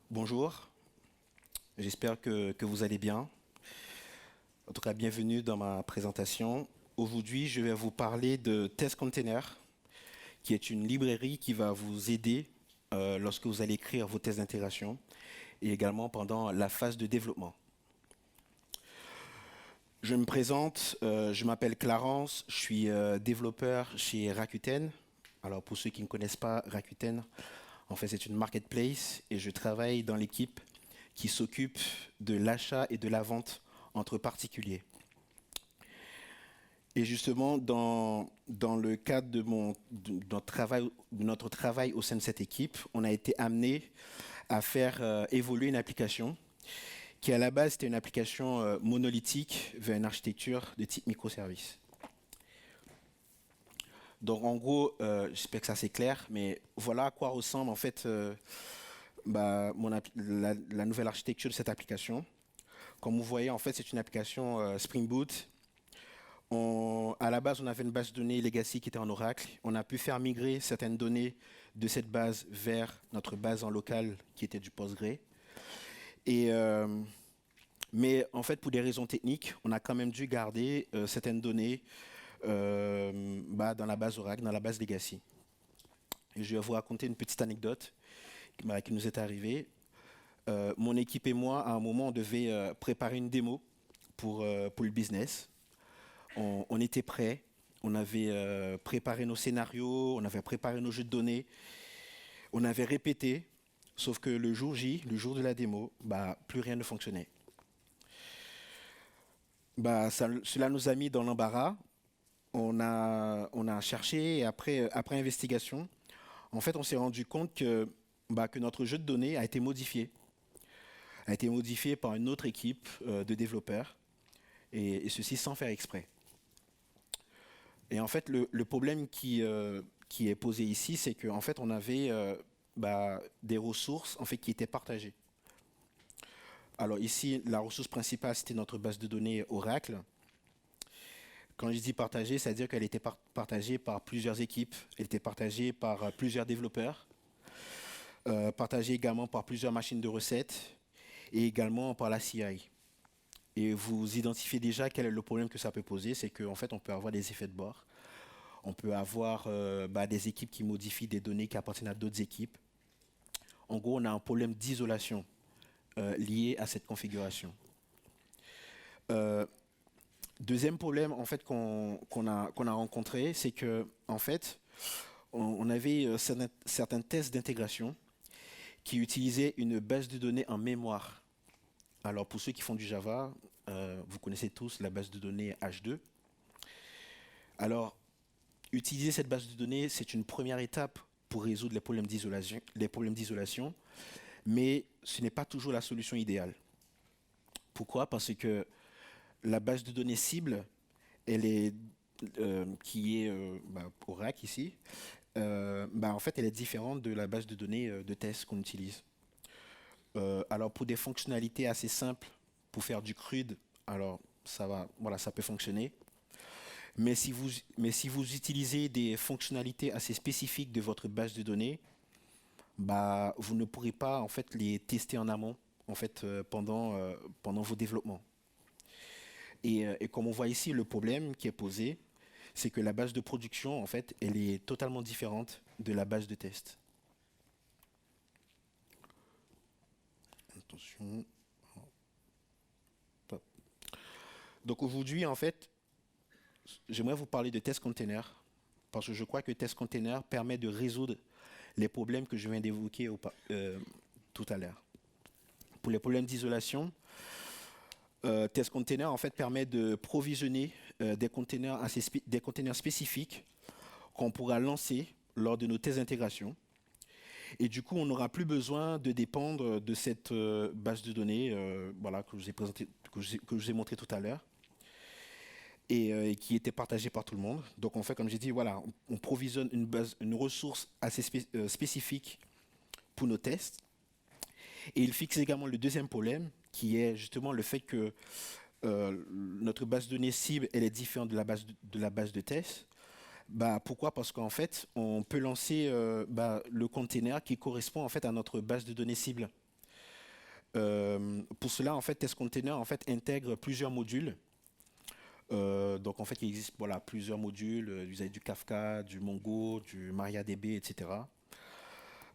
Bonjour, j'espère que vous allez bien. En tout cas, bienvenue dans ma présentation. Aujourd'hui, je vais vous parler de Test Container, qui est une librairie qui va vous aider lorsque vous allez écrire vos tests d'intégration et également pendant la phase de développement. Je me présente, je m'appelle Clarence, je suis développeur chez Rakuten. Alors pour ceux qui ne connaissent pas Rakuten, en fait c'est une marketplace et je travaille dans l'équipe qui s'occupe de l'achat et de la vente entre particuliers. Et justement, dans le cadre de notre travail au sein de cette équipe, on a été amené à faire évoluer une application qui, à la base, était une application monolithique vers une architecture de type microservice. Donc, en gros, j'espère que ça c'est clair, mais voilà à quoi ressemble en fait la nouvelle architecture de cette application. Comme vous voyez, en fait, c'est une application Spring Boot. À la base, on avait une base de données legacy qui était en Oracle. On a pu faire migrer certaines données de cette base vers notre base en local qui était du Postgre. Et, mais en fait, pour des raisons techniques, on a quand même dû garder certaines données dans la base Oracle, dans la base legacy. Et je vais vous raconter une petite anecdote qui nous est arrivée. Mon équipe et moi, à un moment, on devait préparer une démo pour le business. On était prêts, on avait préparé nos scénarios, on avait préparé nos jeux de données, on avait répété, sauf que le jour J, le jour de la démo, plus rien ne fonctionnait. Cela nous a mis dans l'embarras. On a cherché et après investigation, en fait, on s'est rendu compte que notre jeu de données a été modifié par une autre équipe de développeurs, et ceci sans faire exprès. Et en fait, le problème qui est posé ici, c'est qu'en fait, on avait des ressources en fait, qui étaient partagées. Alors ici, la ressource principale, c'était notre base de données Oracle. Quand je dis partagée, c'est-à-dire qu'elle était partagée par plusieurs équipes, elle était partagée par plusieurs développeurs, partagée également par plusieurs machines de recettes et également par la CI. Et vous identifiez déjà quel est le problème que ça peut poser, c'est qu'en fait, on peut avoir des effets de bord. On peut avoir des équipes qui modifient des données qui appartiennent à d'autres équipes. En gros, on a un problème d'isolation lié à cette configuration. Deuxième problème en fait qu'on a rencontré, c'est que en fait, on avait certains tests d'intégration qui utilisaient une base de données en mémoire. Alors pour ceux qui font du Java, vous connaissez tous la base de données H2. Alors utiliser cette base de données, c'est une première étape pour résoudre les problèmes d'isolation, mais ce n'est pas toujours la solution idéale. Pourquoi? Parce que la base de données cible, elle est, qui est Oracle ici, en fait, elle est différente de la base de données de test qu'on utilise. Alors, pour des fonctionnalités assez simples, pour faire du CRUD, alors ça peut fonctionner. Mais si vous utilisez des fonctionnalités assez spécifiques de votre base de données, vous ne pourrez pas en fait les tester en amont en fait pendant vos développements. Et comme on voit ici, le problème qui est posé, c'est que la base de production en fait, elle est totalement différente de la base de test. Attention. Donc aujourd'hui en fait, j'aimerais vous parler de test container parce que je crois que test container permet de résoudre les problèmes que je viens d'évoquer tout à l'heure. Pour les problèmes d'isolation, test container en fait permet de provisionner des containers spécifiques qu'on pourra lancer lors de nos tests d'intégration. Et du coup, on n'aura plus besoin de dépendre de cette base de données que je vous ai montré tout à l'heure et qui était partagée par tout le monde. Donc en fait, comme j'ai dit, voilà, on provisionne une ressource assez spécifique pour nos tests. Et il fixe également le deuxième problème, qui est justement le fait que notre base de données cible, elle est différente de la base de test. Pourquoi? Parce qu'en fait, on peut lancer le container qui correspond en fait à notre base de données cible. Pour cela, en fait, Test Container en fait, intègre plusieurs modules. Donc, en fait, il existe voilà, plusieurs modules. Vous avez du Kafka, du Mongo, du MariaDB, etc.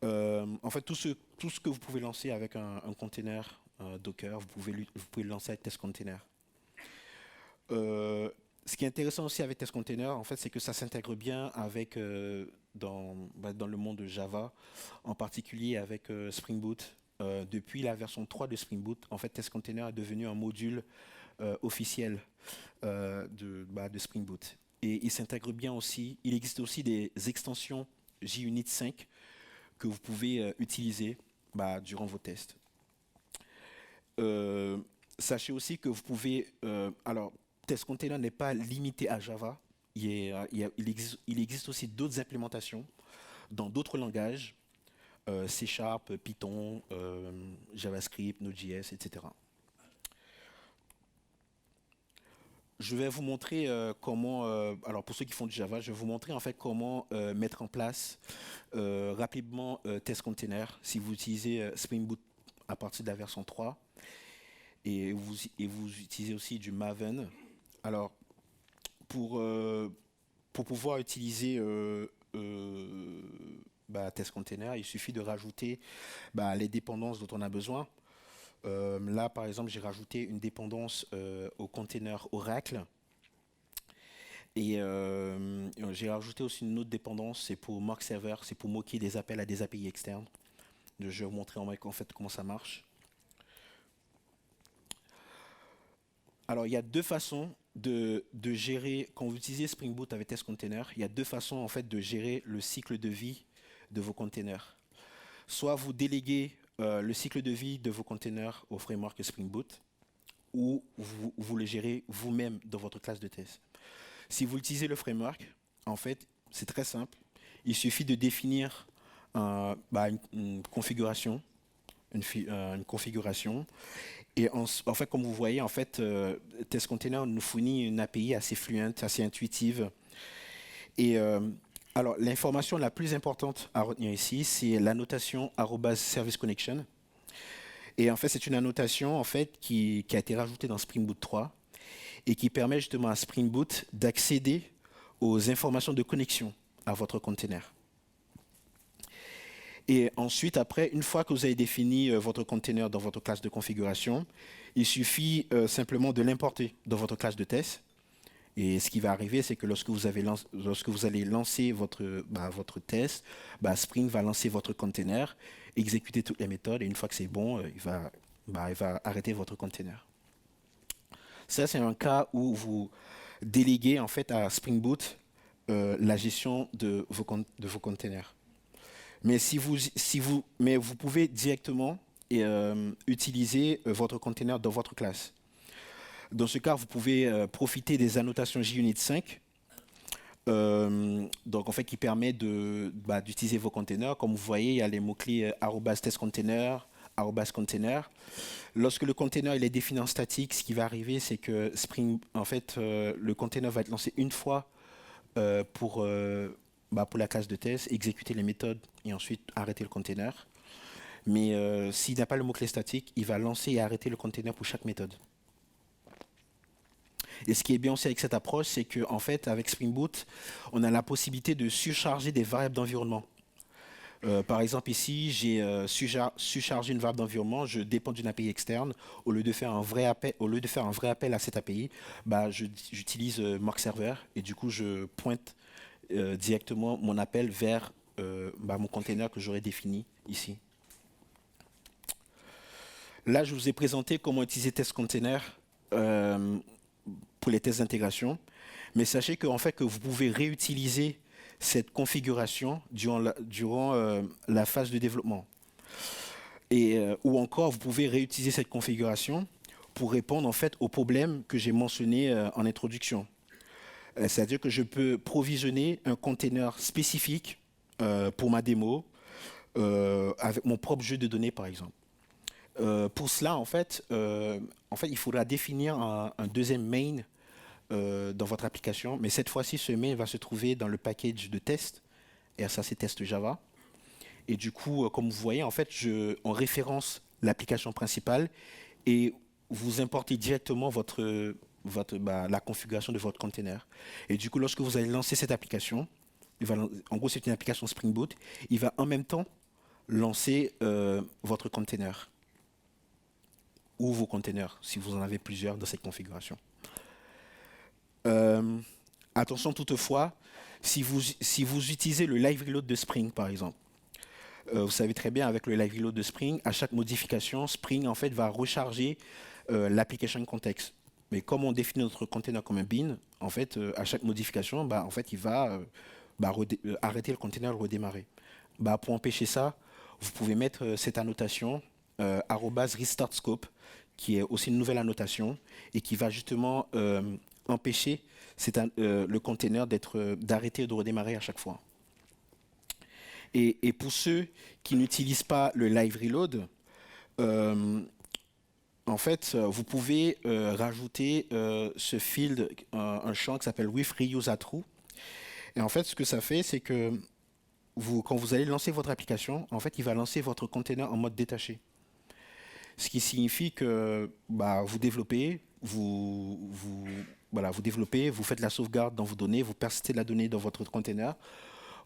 En fait, tout ce que vous pouvez lancer avec un container Docker, vous pouvez le lancer avec Test Container. Ce qui est intéressant aussi avec Test Container, en fait, c'est que ça s'intègre bien avec dans le monde de Java, en particulier avec Spring Boot. Depuis la version 3 de Spring Boot, en fait, Test Container est devenu un module officiel de Spring Boot. Et il s'intègre bien aussi. Il existe aussi des extensions JUnit 5 que vous pouvez utiliser durant vos tests. Sachez aussi que vous pouvez... alors, Test Container n'est pas limité à Java. Il existe aussi d'autres implémentations dans d'autres langages, C#, Python, JavaScript, Node.js, etc. Je vais vous montrer comment, alors pour ceux qui font du Java, je vais vous montrer en fait comment mettre en place rapidement Test Container si vous utilisez Spring Boot à partir de la version 3 et vous utilisez aussi du Maven. Alors, pour pouvoir utiliser Test Container, il suffit de rajouter les dépendances dont on a besoin. Là, par exemple, j'ai rajouté une dépendance au container Oracle. Et j'ai rajouté aussi une autre dépendance, c'est pour mock server, c'est pour moquer des appels à des API externes. Je vais vous montrer en fait comment ça marche. Alors, il y a deux façons de gérer, quand vous utilisez Spring Boot avec Test Container, il y a deux façons en fait de gérer le cycle de vie de vos containers. Soit vous déléguez le cycle de vie de vos containers au framework Spring Boot, ou vous le gérez vous-même dans votre classe de test. Si vous utilisez le framework, en fait, c'est très simple. Il suffit de définir une configuration, une configuration. Et en fait, comme vous voyez, en fait, Test Container nous fournit une API assez fluente, assez intuitive. Et alors, l'information la plus importante à retenir ici, c'est l'annotation @serviceConnection. Et en fait, c'est une annotation en fait, qui a été rajoutée dans Spring Boot 3 et qui permet justement à Spring Boot d'accéder aux informations de connexion à votre container. Et ensuite, après, une fois que vous avez défini votre container dans votre classe de configuration, il suffit simplement de l'importer dans votre classe de test. Et ce qui va arriver, c'est que lorsque vous allez lancer votre test, Spring va lancer votre container, exécuter toutes les méthodes, et une fois que c'est bon, il va arrêter votre container. Ça, c'est un cas où vous déléguez en fait à Spring Boot la gestion de vos containers. Mais mais vous pouvez directement utiliser votre container dans votre classe. Dans ce cas, vous pouvez profiter des annotations JUnit 5, donc en fait qui permet d'utiliser vos containers. Comme vous voyez, il y a les mots-clés @testcontainer, @container. Lorsque le container il est défini en statique, ce qui va arriver, c'est que Spring, en fait, le container va être lancé une fois pour la classe de test, exécuter les méthodes et ensuite arrêter le container. Mais s'il n'a pas le mot-clé statique, il va lancer et arrêter le container pour chaque méthode. Et ce qui est bien aussi avec cette approche, c'est qu'en fait, avec Spring Boot, on a la possibilité de surcharger des variables d'environnement. Par exemple, ici, j'ai surchargé une variable d'environnement, je dépends d'une API externe. Au lieu de faire un vrai appel à cette API, j'utilise mock server et du coup, je pointe directement mon appel vers mon container que j'aurais défini ici. Là, je vous ai présenté comment utiliser Test Container pour les tests d'intégration. Mais sachez que vous pouvez réutiliser cette configuration durant la phase de développement. Ou encore, vous pouvez réutiliser cette configuration pour répondre en fait aux problèmes que j'ai mentionnés en introduction. C'est-à-dire que je peux provisionner un container spécifique pour ma démo avec mon propre jeu de données, par exemple. Pour cela, en fait, il faudra définir un deuxième main dans votre application, mais cette fois-ci, ce main va se trouver dans le package de test, et ça, c'est test Java. Et du coup, comme vous voyez, en fait, on référence l'application principale et vous importez directement la configuration de votre container. Et du coup, lorsque vous allez lancer cette application, en gros, c'est une application Spring Boot, il va en même temps lancer votre container ou vos containers, si vous en avez plusieurs dans cette configuration. Attention toutefois, si vous utilisez le live reload de Spring, par exemple, vous savez très bien, avec le live reload de Spring, à chaque modification, Spring en fait va recharger l'application context. Mais comme on définit notre container comme un bin, en fait, à chaque modification, en fait, il va arrêter le container et le redémarrer. Pour empêcher ça, vous pouvez mettre cette annotation @restartScope, qui est aussi une nouvelle annotation et qui va justement empêcher le container d'arrêter et de redémarrer à chaque fois. Et pour ceux qui n'utilisent pas le live reload, en fait, vous pouvez rajouter ce field, un champ qui s'appelle with reuse at true. Et en fait, ce que ça fait, c'est que quand vous allez lancer votre application, en fait, il va lancer votre container en mode détaché. Ce qui signifie que vous développez, vous développez, vous faites la sauvegarde dans vos données, vous persistez la donnée dans votre container,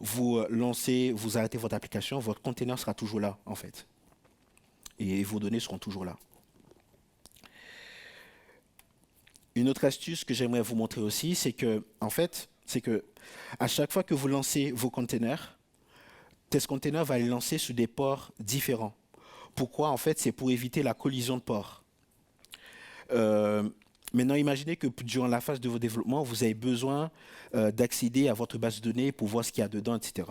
vous lancez, vous arrêtez votre application, votre container sera toujours là, en fait. Et vos données seront toujours là. Une autre astuce que j'aimerais vous montrer aussi, c'est que, en fait, à chaque fois que vous lancez vos containers, Test Container va les lancer sur des ports différents. Pourquoi? En fait, c'est pour éviter la collision de ports. Maintenant, imaginez que durant la phase de vos développements, vous avez besoin d'accéder à votre base de données pour voir ce qu'il y a dedans, etc.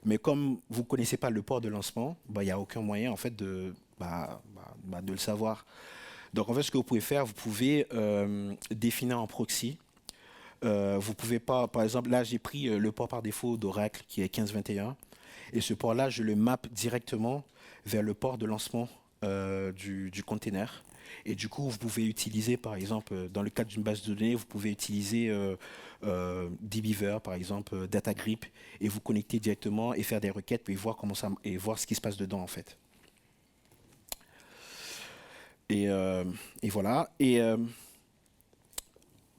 Mais comme vous ne connaissez pas le port de lancement, il n'y a aucun moyen en fait, de le savoir. Donc, en fait, ce que vous pouvez faire, vous pouvez définir en proxy. Vous pouvez pas, par exemple, là, j'ai pris le port par défaut d'Oracle qui est 1521. Et ce port-là, je le map directement vers le port de lancement du container. Et du coup, vous pouvez utiliser, par exemple, dans le cadre d'une base de données, vous pouvez utiliser dbeaver, par exemple, DataGrip, et vous connecter directement et faire des requêtes et voir ce qui se passe dedans, en fait. Et voilà. Et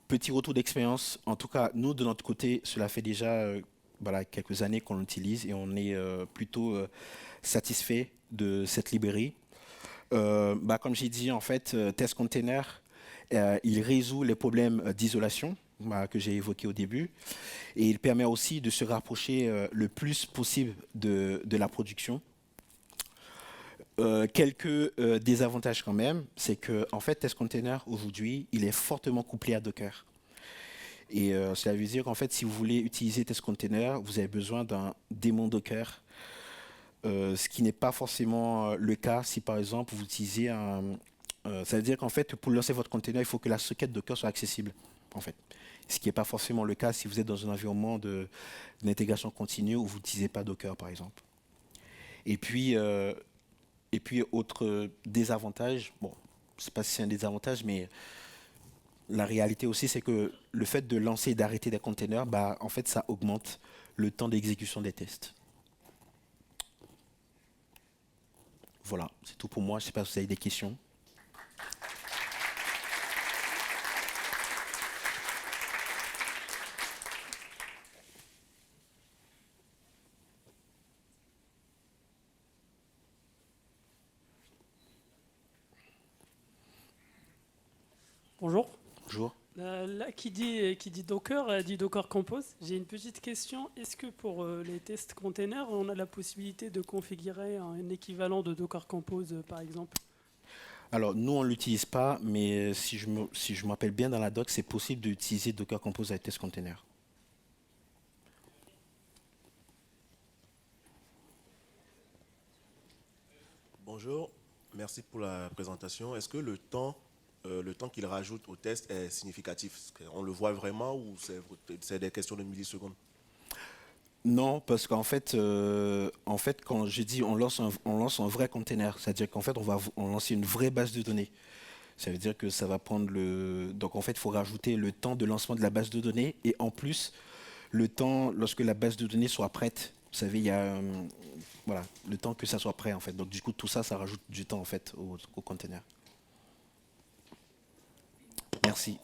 petit retour d'expérience. En tout cas, nous, de notre côté, cela fait déjà quelques années qu'on l'utilise et on est plutôt satisfait de cette librairie. Comme j'ai dit, en fait, Test Container, il résout les problèmes d'isolation que j'ai évoqués au début et il permet aussi de se rapprocher le plus possible de la production. Quelques désavantages quand même, c'est que en fait, Test Container aujourd'hui, il est fortement couplé à Docker. Et cela veut dire qu'en fait, si vous voulez utiliser Test Container, vous avez besoin d'un démon Docker, ce qui n'est pas forcément le cas si par exemple vous utilisez ça veut dire qu'en fait, pour lancer votre container, il faut que la socket Docker soit accessible, en fait. Ce qui n'est pas forcément le cas si vous êtes dans un environnement d'intégration continue où vous n'utilisez pas Docker, par exemple. Et puis, autre désavantage, bon, je ne sais pas si c'est un désavantage, mais la réalité aussi, c'est que le fait de lancer et d'arrêter des containers, en fait, ça augmente le temps d'exécution des tests. Voilà, c'est tout pour moi. Je ne sais pas si vous avez des questions. Bonjour. Bonjour. Là, qui dit Docker, dit Docker Compose. J'ai une petite question. Est-ce que pour les tests containers, on a la possibilité de configurer un équivalent de Docker Compose, par exemple? Alors, nous, on ne l'utilise pas, mais si je m'appelle bien dans la doc, c'est possible d'utiliser Docker Compose avec Test Container. Bonjour, merci pour la présentation. Est-ce que le temps qu'il rajoute au test est significatif? On le voit vraiment ou c'est des questions de millisecondes? Non, parce qu'en fait, quand je dis on lance un vrai container, c'est-à-dire qu'en fait, on lancer une vraie base de données. Ça veut dire que ça va prendre Donc en fait, il faut rajouter le temps de lancement de la base de données et en plus, le temps lorsque la base de données soit prête Vous savez, il y a voilà, le temps que ça soit prêt en fait. Donc du coup, tout ça, ça rajoute du temps en fait au container. Merci.